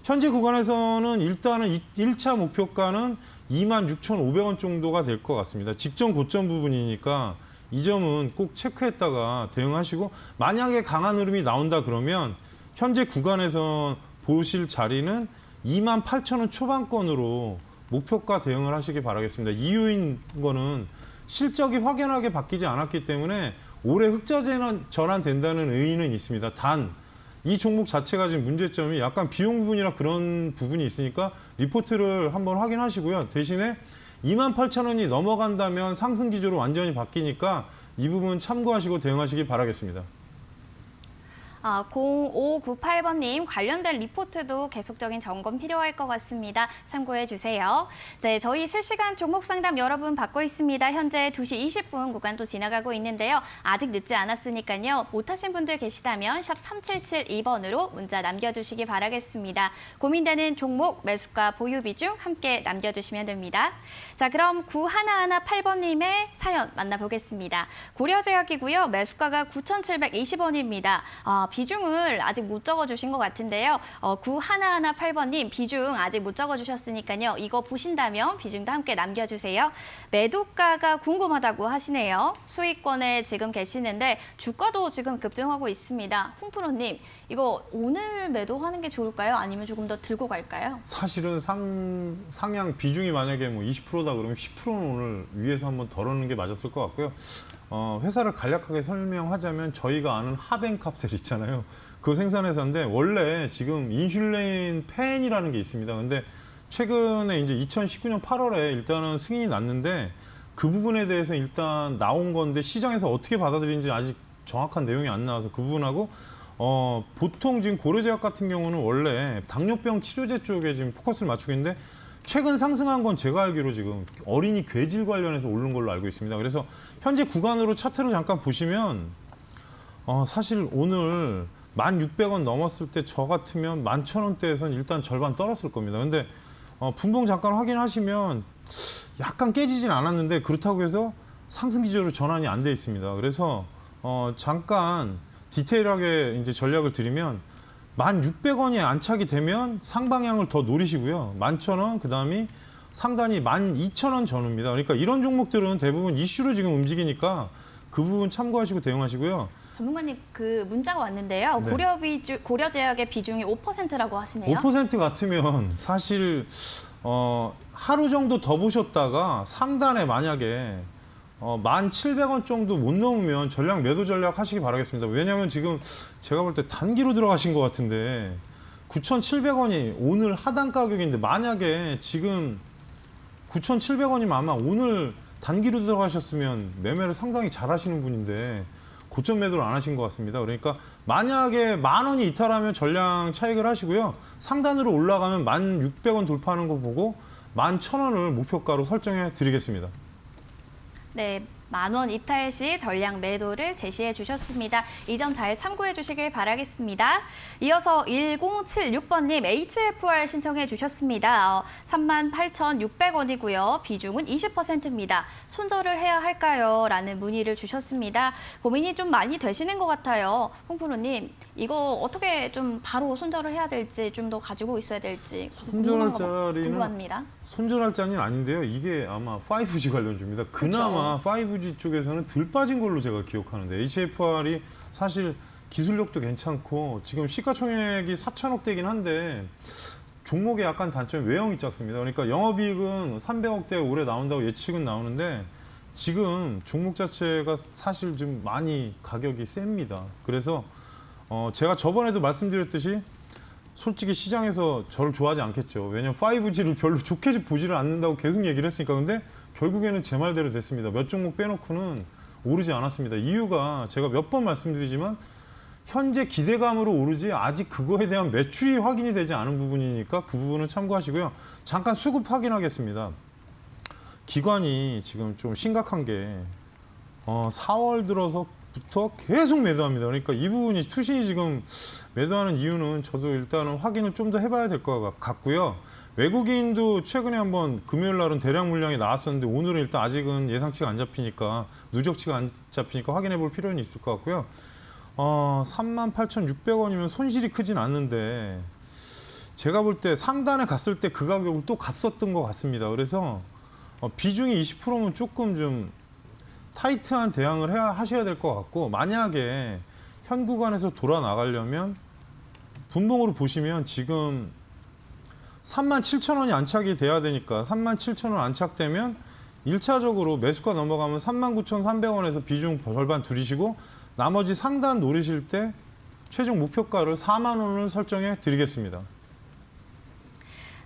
현재 구간에서는 일단은 1차 목표가는 26,500원 정도가 될 것 같습니다. 직전 고점 부분이니까 이 점은 꼭 체크했다가 대응하시고, 만약에 강한 흐름이 나온다 그러면 현재 구간에서 보실 자리는 28,000원 초반권으로 목표가 대응을 하시기 바라겠습니다. 이유인 거는 실적이 확연하게 바뀌지 않았기 때문에 올해 흑자 전환된다는 의의는 있습니다. 단 이 종목 자체가 지금 문제점이 약간 비용 부분이나 그런 부분이 있으니까 리포트를 한번 확인하시고요. 대신에 28,000원이 넘어간다면 상승 기조로 완전히 바뀌니까 이 부분 참고하시고 대응하시기 바라겠습니다. 0598번님, 관련된 리포트도 계속적인 점검 필요할 것 같습니다. 참고해 주세요. 네, 저희 실시간 종목 상담 여러분 받고 있습니다. 현재 2시 20분 구간도 지나가고 있는데요. 아직 늦지 않았으니까요. 못하신 분들 계시다면 샵 3772번으로 문자 남겨주시기 바라겠습니다. 고민되는 종목, 매수가, 보유 비중 함께 남겨주시면 됩니다. 자, 그럼 9118번님의 사연 만나보겠습니다. 고려제약이고요. 매수가가 9,720원입니다. 비중을 아직 못 적어주신 것 같은데요. 9118번님, 비중 아직 못 적어주셨으니까요. 이거 보신다면 비중도 함께 남겨주세요. 매도가가 궁금하다고 하시네요. 수익권에 지금 계시는데 주가도 지금 급등하고 있습니다. 홍 프로님, 이거 오늘 매도하는 게 좋을까요? 아니면 조금 더 들고 갈까요? 사실은 상향 비중이 만약에 뭐 20%다 그러면 10%는 오늘 위에서 한번 덜어놓는 게 맞았을 것 같고요. 회사를 간략하게 설명하자면 저희가 아는 하벤캅셀 있잖아요. 그 생산회사인데 원래 지금 인슐린 펜이라는 게 있습니다. 근데 최근에 이제 2019년 8월에 일단은 승인이 났는데, 그 부분에 대해서 일단 나온 건데 시장에서 어떻게 받아들이는지 아직 정확한 내용이 안 나와서 그 부분하고, 보통 지금 고려제약 같은 경우는 원래 당뇨병 치료제 쪽에 지금 포커스를 맞추고 있는데, 최근 상승한 건 제가 알기로 지금 어린이 괴질 관련해서 오른 걸로 알고 있습니다. 그래서 현재 구간으로 차트를 잠깐 보시면 사실 오늘 1,600원 넘었을 때 저 같으면 11,000원대에서는 일단 절반 떨었을 겁니다. 근데 분봉 잠깐 확인하시면 약간 깨지진 않았는데, 그렇다고 해서 상승 기조로 전환이 안 돼 있습니다. 그래서 잠깐 디테일하게 이제 전략을 드리면 1,600원이 안착이 되면 상방향을 더 노리시고요. 11,000원, 그 다음이 상단이 12,000원 전후입니다. 그러니까 이런 종목들은 대부분 이슈로 지금 움직이니까 그 부분 참고하시고 대응하시고요. 전문가님 그 문자가 왔는데요. 네. 고려제약의 비중이 5%라고 하시네요. 5% 같으면 사실 하루 정도 더 보셨다가 상단에 만약에 1,700원 정도 못 넘으면 전략 매도 전략 하시기 바라겠습니다. 왜냐하면 지금 제가 볼 때 단기로 들어가신 것 같은데 9,700원이 오늘 하단 가격인데 만약에 지금 9,700원이면 아마 오늘 단기로 들어가셨으면 매매를 상당히 잘 하시는 분인데 고점 매도를 안 하신 것 같습니다. 그러니까 만약에 10,000원이 이탈하면 전량 차익을 하시고요. 상단으로 올라가면 1,600원 돌파하는 거 보고 11,000원을 목표가로 설정해 드리겠습니다. 네, 10,000원 이탈 시 전량 매도를 제시해 주셨습니다. 이 점 잘 참고해 주시길 바라겠습니다. 이어서 1076번님 HFR 신청해 주셨습니다. 38,600원이고요. 비중은 20%입니다. 손절을 해야 할까요? 라는 문의를 주셨습니다. 고민이 좀 많이 되시는 것 같아요. 홍프로님, 이거 어떻게 좀 바로 손절을 해야 될지 좀 더 가지고 있어야 될지 손절할 자리는 궁금합니다. 손절할 자리는 아닌데요. 이게 아마 5G 관련주입니다. 그나마 5G 쪽에서는 덜 빠진 걸로 제가 기억하는데 HFR이 사실 기술력도 괜찮고 지금 시가총액이 4천억대긴 한데 종목의 약간 단점이 외형이 작습니다. 그러니까 영업이익은 300억대 올해 나온다고 예측은 나오는데 지금 종목 자체가 사실 좀 많이 가격이 셉니다. 그래서 제가 저번에도 말씀드렸듯이 솔직히 시장에서 저를 좋아하지 않겠죠. 왜냐면 5G를 별로 좋게 보지를 않는다고 계속 얘기를 했으니까. 근데 결국에는 제 말대로 됐습니다. 몇 종목 빼놓고는 오르지 않았습니다. 이유가 제가 몇 번 말씀드리지만 현재 기대감으로 오르지 아직 그거에 대한 매출이 확인이 되지 않은 부분이니까 그 부분은 참고하시고요. 잠깐 수급 확인하겠습니다. 기관이 지금 좀 심각한 게 4월 들어서부터 계속 매도합니다. 그러니까 이 부분이 투신이 지금 매도하는 이유는 저도 일단은 확인을 좀 더 해봐야 될 것 같고요. 외국인도 최근에 한번 금요일 날은 대량 물량이 나왔었는데 오늘은 일단 아직은 예상치가 안 잡히니까 누적치가 안 잡히니까 확인해 볼 필요는 있을 것 같고요. 38,600원이면 손실이 크진 않는데 제가 볼 때 상단에 갔을 때 그 가격을 또 갔었던 것 같습니다. 그래서 비중이 20%면 조금 좀 타이트한 대응을 하셔야 될 것 같고 만약에 현 구간에서 돌아 나가려면 분봉으로 보시면 지금 37,000원이 안착이 돼야 되니까 37,000원 안착되면 1차적으로 매수가 넘어가면 39,300원에서 비중 절반 줄이시고 나머지 상단 노리실 때 최종 목표가를 4만 원을 설정해 드리겠습니다.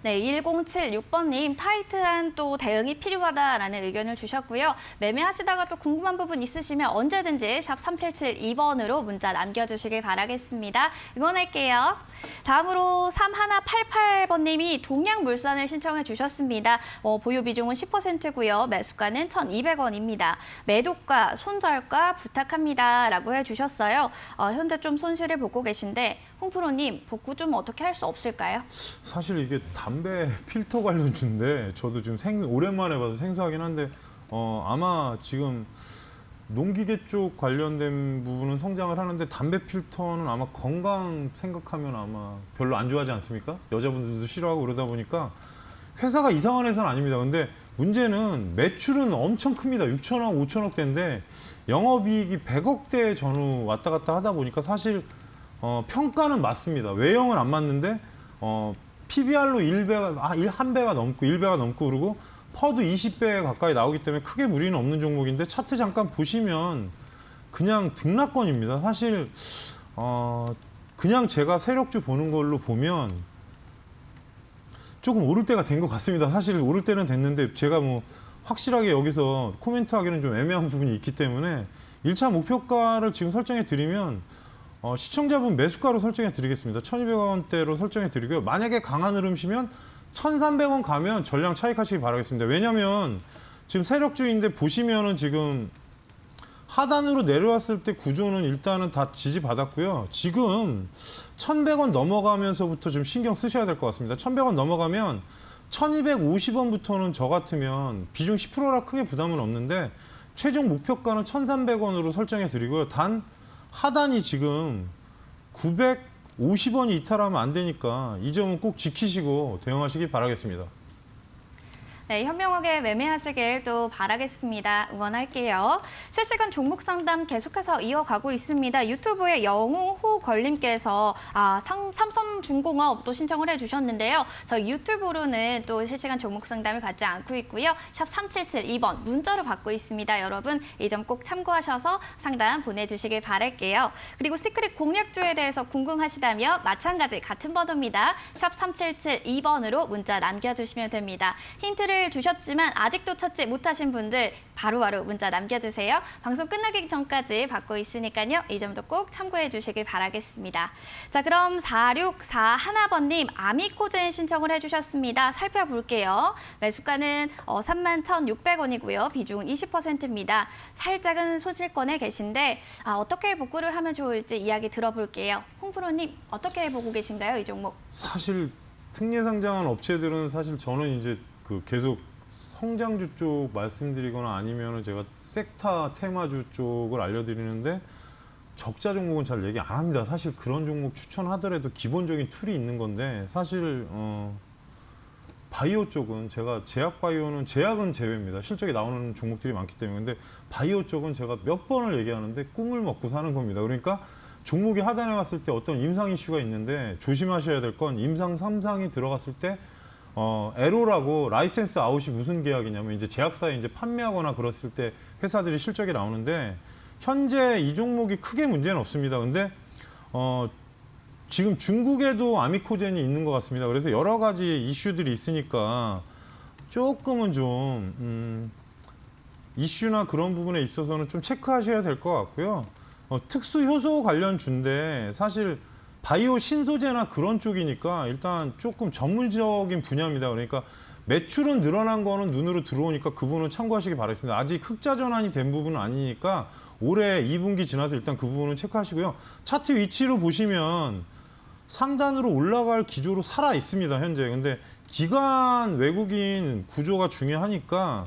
네, 1076번님 타이트한 또 대응이 필요하다라는 의견을 주셨고요. 매매하시다가 또 궁금한 부분 있으시면 언제든지 샵 3772번으로 문자 남겨주시길 바라겠습니다. 응원할게요. 다음으로 3188번님이 동양물산을 신청해 주셨습니다. 보유 비중은 10%고요. 매수가는 1,200원입니다. 매도가, 손절가 부탁합니다. 라고 해주셨어요. 현재 좀 손실을 보고 계신데 홍프로님 복구 좀 어떻게 할 수 없을까요? 사실 이게 담배 필터 관련주인데 저도 지금 오랜만에 봐서 생소하긴 한데 아마 지금 농기계 쪽 관련된 부분은 성장을 하는데 담배 필터는 아마 건강 생각하면 아마 별로 안 좋아하지 않습니까? 여자분들도 싫어하고 그러다 보니까 회사가 이상한 회사는 아닙니다. 근데 문제는 매출은 엄청 큽니다. 6천억, 5천억대인데 영업이익이 100억대 전후 왔다 갔다 하다 보니까 사실 평가는 맞습니다. 외형은 안 맞는데 PBR로 1배가 넘고 1배가 넘고 그러고 퍼도 20배 가까이 나오기 때문에 크게 무리는 없는 종목인데 차트 잠깐 보시면 그냥 등락권입니다. 사실 그냥 제가 세력주 보는 걸로 보면 조금 오를 때가 된 것 같습니다. 사실 오를 때는 됐는데 제가 뭐 확실하게 여기서 코멘트하기는 좀 애매한 부분이 있기 때문에 1차 목표가를 지금 설정해 드리면 시청자분 매수가로 설정해 드리겠습니다. 1,200원대로 설정해 드리고요. 만약에 강한 흐름이시면 1,300원 가면 전량 차익하시기 바라겠습니다. 왜냐하면 지금 세력주인데 보시면은 지금 하단으로 내려왔을 때 구조는 일단은 다 지지받았고요. 지금 1,100원 넘어가면서부터 좀 신경 쓰셔야 될 것 같습니다. 1,100원 넘어가면 1,250원부터는 저 같으면 비중 10%라 크게 부담은 없는데 최종 목표가는 1,300원으로 설정해 드리고요. 단 하단이 지금 950원이 이탈하면 안 되니까 이 점은 꼭 지키시고 대응하시기 바라겠습니다. 네, 현명하게 매매하시길 또 바라겠습니다. 응원할게요. 실시간 종목 상담 계속해서 이어가고 있습니다. 유튜브에 영웅호걸님께서 삼성중공업 또 신청을 해주셨는데요. 저희 유튜브로는 또 실시간 종목 상담을 받지 않고 있고요. 샵 3772번 문자로 받고 있습니다. 여러분 이 점 꼭 참고하셔서 상담 보내주시길 바랄게요. 그리고 시크릿 공략주에 대해서 궁금하시다면 마찬가지 같은 번호입니다. 샵 3772번으로 문자 남겨주시면 됩니다. 힌트를 주셨지만 아직도 찾지 못하신 분들 바로바로 문자 남겨주세요. 방송 끝나기 전까지 받고 있으니까요. 이 점도 꼭 참고해 주시길 바라겠습니다. 자, 그럼 4641번님 아미코젠 신청을 해주셨습니다. 살펴볼게요. 매수가는 31,600원이고요. 비중은 20%입니다. 살짝은 소실권에 계신데 어떻게 복구를 하면 좋을지 이야기 들어볼게요. 홍 프로님 어떻게 보고 계신가요? 이 종목. 사실 특례 상장한 업체들은 사실 저는 이제 계속 성장주 쪽 말씀드리거나 아니면은 제가 섹터 테마주 쪽을 알려드리는데 적자 종목은 잘 얘기 안 합니다. 사실 그런 종목 추천하더라도 기본적인 툴이 있는 건데 사실 바이오 쪽은 제가 제약바이오는 제약은 제외입니다. 실적이 나오는 종목들이 많기 때문에. 근데 바이오 쪽은 제가 몇 번을 얘기하는데 꿈을 먹고 사는 겁니다. 그러니까 종목이 하단에 갔을 때 어떤 임상 이슈가 있는데 조심하셔야 될 건 임상 3상이 들어갔을 때 에로라고 라이센스 아웃이 무슨 계약이냐면 이제 제약사에 이제 판매하거나 그랬을 때 회사들이 실적이 나오는데 현재 이 종목이 크게 문제는 없습니다. 근데 지금 중국에도 아미코젠이 있는 것 같습니다. 그래서 여러 가지 이슈들이 있으니까 조금은 좀 이슈나 그런 부분에 있어서는 좀 체크하셔야 될 것 같고요. 특수 효소 관련주인데 사실 바이오 신소재나 그런 쪽이니까 일단 조금 전문적인 분야입니다. 그러니까 매출은 늘어난 거는 눈으로 들어오니까 그 부분은 참고하시기 바라겠습니다. 아직 흑자 전환이 된 부분은 아니니까 올해 2분기 지나서 일단 그 부분은 체크하시고요. 차트 위치로 보시면 상단으로 올라갈 기조로 살아 있습니다. 현재. 근데 기관 외국인 구조가 중요하니까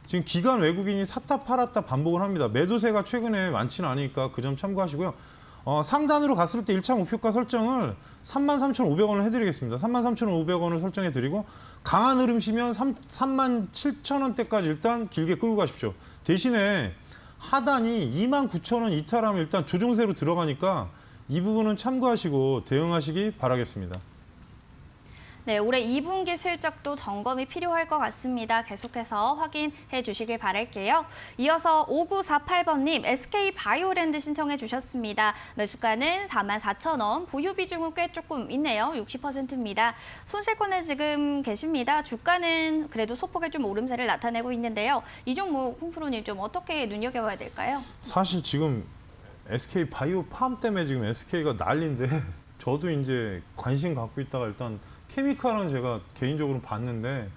지금 기관 외국인이 샀다 팔았다 반복을 합니다. 매도세가 최근에 많지는 않으니까 그 점 참고하시고요. 상단으로 갔을 때 1차 목표가 설정을 33,500원을 해드리겠습니다. 33,500원을 설정해드리고 강한 흐름이면 37,000원대까지 일단 길게 끌고 가십시오. 대신에 하단이 29,000원 이탈하면 일단 조정세로 들어가니까 이 부분은 참고하시고 대응하시기 바라겠습니다. 네, 올해 2분기 실적도 점검이 필요할 것 같습니다. 계속해서 확인해 주시길 바랄게요. 이어서 5948번님 SK바이오랜드 신청해 주셨습니다. 매수가는 44,000원, 보유 비중은 꽤 조금 있네요. 60%입니다. 손실권에 지금 계십니다. 주가는 그래도 소폭의 좀 오름세를 나타내고 있는데요. 이 종목 홍 프로님 좀 어떻게 눈여겨봐야 될까요? 사실 지금 SK바이오 팜 때문에 지금 SK가 난리인데 저도 이제 관심 갖고 있다가 일단 케미칼은 제가 개인적으로 봤는데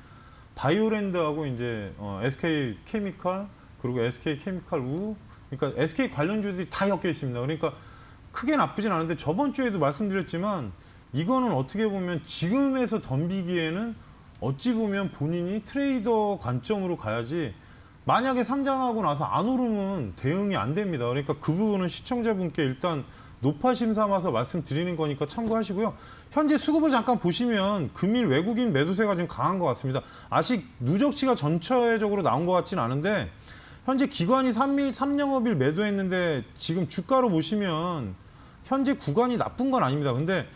바이오랜드하고 이제 SK 케미칼 그리고 SK 케미칼 우 그러니까 SK 관련주들이 다 엮여 있습니다. 그러니까 크게 나쁘진 않은데 저번 주에도 말씀드렸지만 이거는 어떻게 보면 지금에서 덤비기에는 어찌 보면 본인이 트레이더 관점으로 가야지 만약에 상장하고 나서 안 오르면 대응이 안 됩니다. 그러니까 그 부분은 시청자분께 일단 노파심 삼아서 말씀드리는 거니까 참고하시고요. 현재 수급을 잠깐 보시면 금일 외국인 매도세가 좀 강한 것 같습니다. 아직 누적치가 전체적으로 나온 것 같지는 않은데 현재 기관이 3영업일 매도했는데 지금 주가로 보시면 현재 구간이 나쁜 건 아닙니다. 근데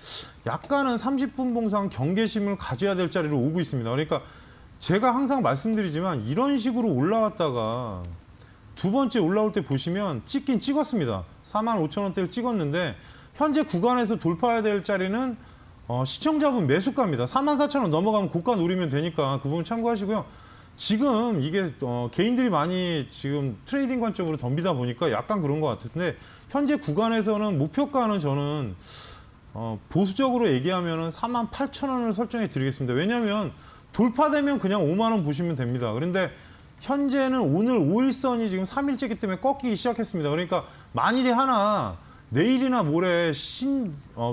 약간은 30분 봉상 경계심을 가져야 될 자리로 오고 있습니다. 그러니까 제가 항상 말씀드리지만 이런 식으로 올라왔다가 두 번째 올라올 때 보시면 찍긴 찍었습니다. 45,000원대를 찍었는데 현재 구간에서 돌파해야 될 자리는 시청자분 매수가입니다. 44,000원 넘어가면 고가 노리면 되니까 그 부분 참고하시고요. 지금 이게 개인들이 많이 지금 트레이딩 관점으로 덤비다 보니까 약간 그런 것 같은데 현재 구간에서는 목표가는 저는 보수적으로 얘기하면 48,000원을 설정해 드리겠습니다. 왜냐하면 돌파되면 그냥 5만 원 보시면 됩니다. 그런데 현재는 오늘 5일선이 지금 3일째이기 때문에 꺾이기 시작했습니다. 그러니까 만일에 하나 내일이나 모레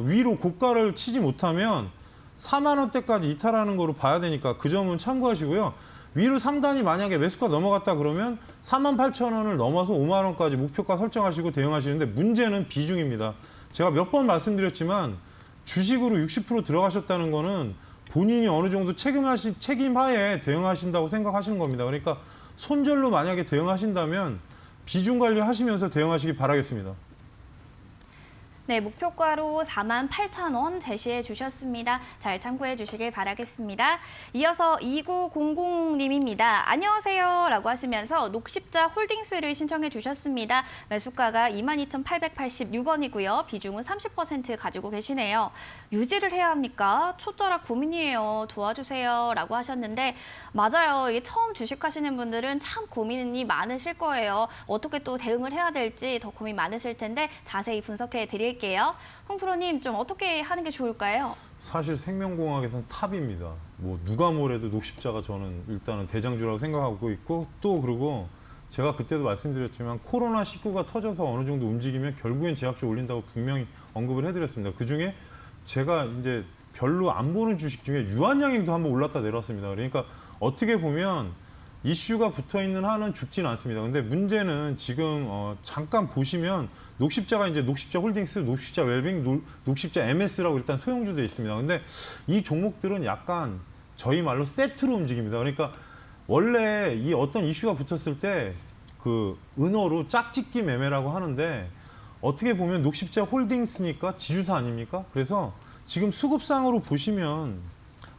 위로 고가를 치지 못하면 4만 원대까지 이탈하는 거로 봐야 되니까 그 점은 참고하시고요. 위로 상단이 만약에 매수가 넘어갔다 그러면 48,000원을 넘어서 5만 원까지 목표가 설정하시고 대응하시는데 문제는 비중입니다. 제가 몇 번 말씀드렸지만 주식으로 60% 들어가셨다는 거는 본인이 어느 정도 책임하에 대응하신다고 생각하시는 겁니다. 그러니까 손절로 만약에 대응하신다면 비중 관리하시면서 대응하시기 바라겠습니다. 네, 목표가로 48,000원 제시해 주셨습니다. 잘 참고해 주시길 바라겠습니다. 이어서 2900님입니다. 안녕하세요 라고 하시면서 녹십자 홀딩스를 신청해 주셨습니다. 매수가가 22,886원이고요. 비중은 30% 가지고 계시네요. 유지를 해야 합니까? 초짜라 고민이에요. 도와주세요 라고 하셨는데 맞아요. 이게 처음 주식하시는 분들은 참 고민이 많으실 거예요. 어떻게 또 대응을 해야 될지 더 고민 많으실 텐데 자세히 분석해 드릴게요. 홍 프로님 좀 어떻게 하는 게 좋을까요? 사실 생명공학에서는 탑입니다. 뭐 누가 뭐래도 녹십자가 저는 일단은 대장주라고 생각하고 있고 또 그리고 제가 그때도 말씀드렸지만 코로나19가 터져서 어느 정도 움직이면 결국엔 제약주 올린다고 분명히 언급을 해드렸습니다. 그중에 제가 이제 별로 안 보는 주식 중에 유한양행도 한번 올랐다 내렸습니다. 그러니까 어떻게 보면 이슈가 붙어있는 한은 죽지는 않습니다. 근데 문제는 지금 잠깐 보시면 녹십자가 이제 녹십자 홀딩스, 녹십자 웰빙, 녹십자 MS라고 일단 소형주도 있습니다. 근데 이 종목들은 약간 저희 말로 세트로 움직입니다. 그러니까 원래 이 어떤 이슈가 붙었을 때 그 은어로 짝짓기 매매라고 하는데 어떻게 보면 녹십자 홀딩스니까 지주사 아닙니까? 그래서 지금 수급상으로 보시면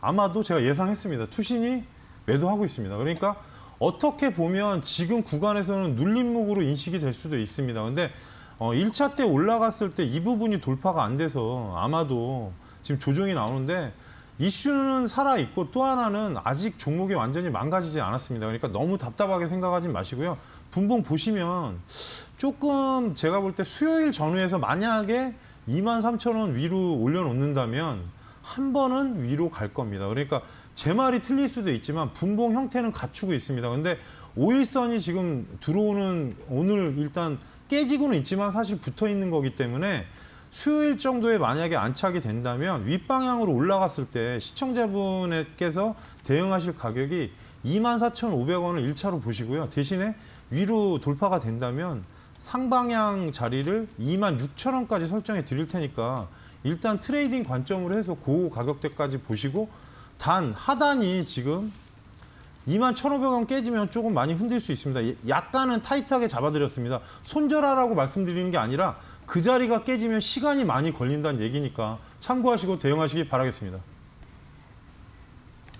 아마도 제가 예상했습니다. 투신이 매도하고 있습니다. 그러니까 어떻게 보면 지금 구간에서는 눌림목으로 인식이 될 수도 있습니다. 근데 1차 때 올라갔을 때 이 부분이 돌파가 안 돼서 아마도 지금 조정이 나오는데 이슈는 살아있고 또 하나는 아직 종목이 완전히 망가지지 않았습니다. 그러니까 너무 답답하게 생각하지 마시고요. 분봉 보시면 조금 제가 볼 때 수요일 전후에서 만약에 23,000원 위로 올려놓는다면 한 번은 위로 갈 겁니다. 그러니까 제 말이 틀릴 수도 있지만 분봉 형태는 갖추고 있습니다. 근데 5일선이 지금 들어오는 오늘 일단 깨지고는 있지만 사실 붙어 있는 거기 때문에 수요일 정도에 만약에 안착이 된다면 윗방향으로 올라갔을 때 시청자분께서 대응하실 가격이 24,500원을 1차로 보시고요. 대신에 위로 돌파가 된다면 상방향 자리를 26,000원까지 설정해 드릴 테니까 일단 트레이딩 관점으로 해서 그 가격대까지 보시고 단 하단이 지금 21,500원 깨지면 조금 많이 흔들 수 있습니다. 약간은 타이트하게 잡아드렸습니다. 손절하라고 말씀드리는 게 아니라 그 자리가 깨지면 시간이 많이 걸린다는 얘기니까 참고하시고 대응하시기 바라겠습니다.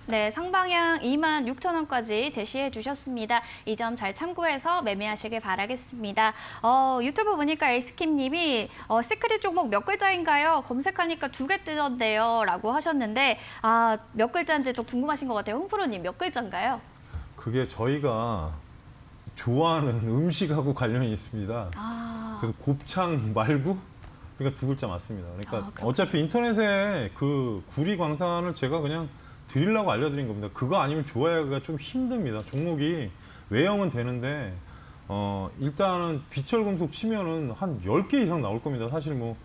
네, 상방향 26,000원까지 제시해 주셨습니다. 이 점 잘 참고해서 매매하시길 바라겠습니다. 유튜브 보니까 에이스킴님이 시크릿 종목 몇 글자인가요? 검색하니까 2개 뜨던데요 라고 하셨는데 몇 글자인지 또 궁금하신 것 같아요. 홍프로님 몇 글자인가요? 그게 저희가 좋아하는 음식하고 관련이 있습니다. 그래서 곱창 말고 그러니까 2글자 맞습니다. 그러니까 어차피 인터넷에 그 구리 광산을 제가 그냥 드리려고 알려드린 겁니다. 그거 아니면 좋아하기가 좀 힘듭니다. 종목이 외형은 되는데 일단은 비철금속 치면은 한 10개 이상 나올 겁니다. 사실 뭐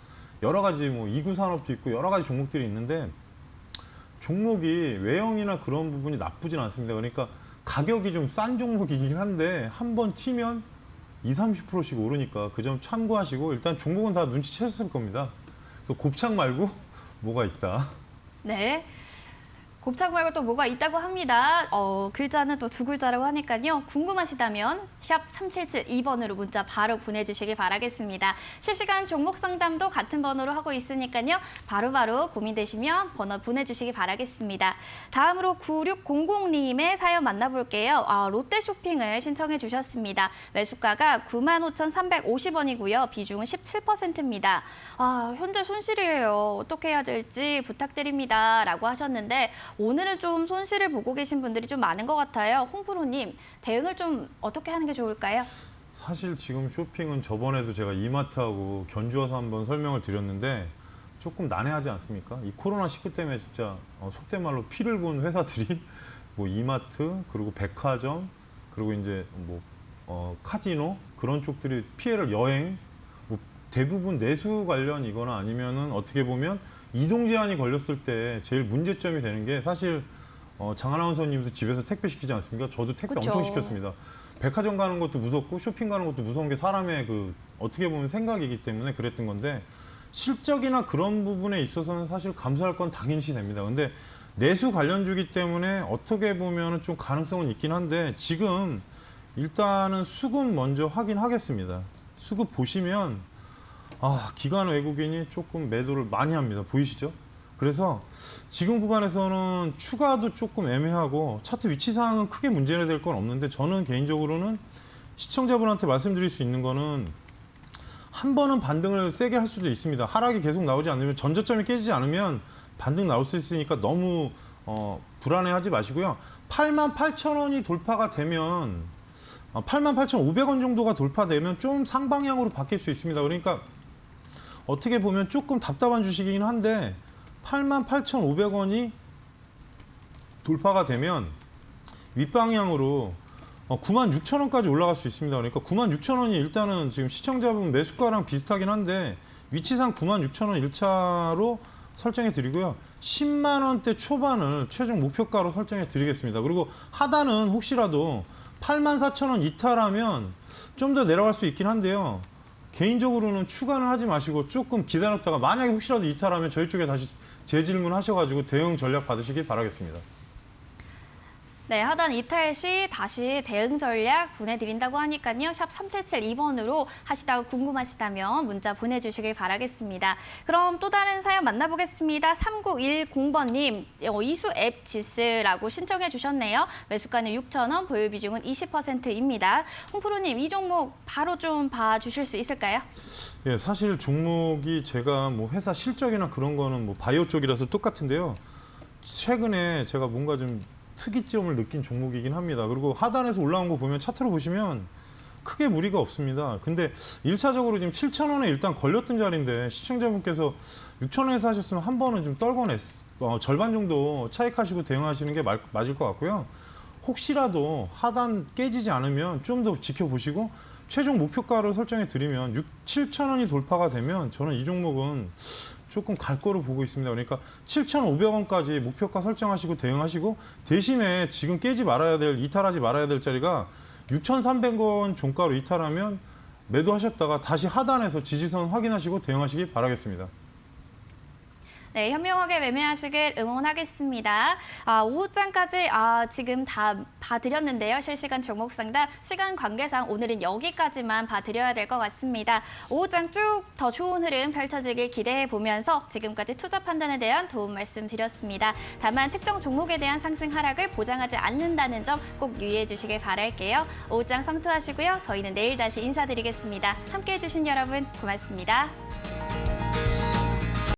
여러 가지 뭐 이구산업도 있고 여러 가지 종목들이 있는데 종목이 외형이나 그런 부분이 나쁘진 않습니다. 그러니까 가격이 좀 싼 종목이긴 한데 한 번 튀면 20-30%씩 오르니까 그 점 참고하시고 일단 종목은 다 눈치챘을 겁니다. 그래서 곱창 말고 뭐가 있다. 네. 곱창 말고 또 뭐가 있다고 합니다. 글자는 또 2글자라고 하니까요. 궁금하시다면 샵 3772번으로 문자 바로 보내주시기 바라겠습니다. 실시간 종목 상담도 같은 번호로 하고 있으니까요. 바로바로 고민되시면 번호 보내주시기 바라겠습니다. 다음으로 9600님의 사연 만나볼게요. 롯데쇼핑을 신청해 주셨습니다. 매수가가 95,350원이고요. 비중은 17%입니다. 현재 손실이에요. 어떻게 해야 될지 부탁드립니다. 라고 하셨는데 오늘은 좀 손실을 보고 계신 분들이 좀 많은 것 같아요. 홍 프로님, 대응을 좀 어떻게 하는 게 좋을까요? 사실 지금 쇼핑은 저번에도 제가 이마트하고 견주어서 한번 설명을 드렸는데 조금 난해하지 않습니까? 이 코로나19 때문에 진짜 속된 말로 피를 본 회사들이 뭐 이마트, 그리고 백화점, 그리고 이제 뭐 카지노 그런 쪽들이 피해를 여행, 뭐 대부분 내수 관련이거나 아니면은 어떻게 보면 이동 제한이 걸렸을 때 제일 문제점이 되는 게 사실 장 아나운서님도 집에서 택배 시키지 않습니까? 저도 택배 그쵸. 엄청 시켰습니다. 백화점 가는 것도 무섭고 쇼핑 가는 것도 무서운 게 사람의 그 어떻게 보면 생각이기 때문에 그랬던 건데 실적이나 그런 부분에 있어서는 사실 감수할 건 당연시 됩니다. 근데 내수 관련주기 때문에 어떻게 보면 좀 가능성은 있긴 한데 지금 일단은 수급 먼저 확인하겠습니다. 수급 보시면 기관 외국인이 조금 매도를 많이 합니다. 보이시죠? 그래서 지금 구간에서는 추가도 조금 애매하고 차트 위치 상황은 크게 문제가 될 건 없는데 저는 개인적으로는 시청자분한테 말씀드릴 수 있는 거는 한 번은 반등을 세게 할 수도 있습니다. 하락이 계속 나오지 않으면 전저점이 깨지지 않으면 반등 나올 수 있으니까 너무 불안해하지 마시고요. 88,000원이 돌파가 되면 88,500원 정도가 돌파되면 좀 상방향으로 바뀔 수 있습니다. 그러니까 어떻게 보면 조금 답답한 주식이긴 한데 88,500원이 돌파가 되면 윗방향으로 96,000원까지 올라갈 수 있습니다. 그러니까 96,000원이 일단은 지금 시청자분 매수가랑 비슷하긴 한데 위치상 96,000원 1차로 설정해 드리고요. 10만 원대 초반을 최종 목표가로 설정해 드리겠습니다. 그리고 하단은 혹시라도 84,000원 이탈하면 좀 더 내려갈 수 있긴 한데요. 개인적으로는 추가는 하지 마시고 조금 기다렸다가 만약에 혹시라도 이탈하면 저희 쪽에 다시 재질문하셔가지고 대응 전략 받으시길 바라겠습니다. 네, 하단 이탈 시 다시 대응 전략 보내드린다고 하니까요. 샵 3772번으로 하시다가 궁금하시다면 문자 보내주시길 바라겠습니다. 그럼 또 다른 사연 만나보겠습니다. 3910번님, 이수 앱 지스라고 신청해 주셨네요. 매수가는 6,000원, 보유 비중은 20%입니다. 홍프로님, 이 종목 바로 좀 봐주실 수 있을까요? 예, 사실 종목이 제가 뭐 회사 실적이나 그런 거는 뭐 바이오 쪽이라서 똑같은데요. 최근에 제가 뭔가 좀 특이점을 느낀 종목이긴 합니다. 그리고 하단에서 올라온 거 보면 차트로 보시면 크게 무리가 없습니다. 근데 1차적으로 지금 7,000원에 일단 걸렸던 자리인데 시청자분께서 6,000원에서 하셨으면 한 번은 좀 떨궈내 절반 정도 차익하시고 대응하시는 게 맞을 것 같고요. 혹시라도 하단 깨지지 않으면 좀 더 지켜보시고 최종 목표가를 설정해 드리면 7,000원이 돌파가 되면 저는 이 종목은 조금 갈 거로 보고 있습니다. 그러니까 7,500원까지 목표가 설정하시고 대응하시고 대신에 지금 깨지 말아야 될, 이탈하지 말아야 될 자리가 6,300원 종가로 이탈하면 매도하셨다가 다시 하단에서 지지선 확인하시고 대응하시기 바라겠습니다. 네, 현명하게 매매하시길 응원하겠습니다. 오후장까지 지금 다 봐드렸는데요. 실시간 종목 상담 시간 관계상 오늘은 여기까지만 봐드려야 될 것 같습니다. 오후장 쭉 더 좋은 흐름 펼쳐지길 기대해 보면서 지금까지 투자 판단에 대한 도움 말씀드렸습니다. 다만 특정 종목에 대한 상승 하락을 보장하지 않는다는 점 꼭 유의해 주시길 바랄게요. 오후장 성투하시고요. 저희는 내일 다시 인사드리겠습니다. 함께해 주신 여러분 고맙습니다.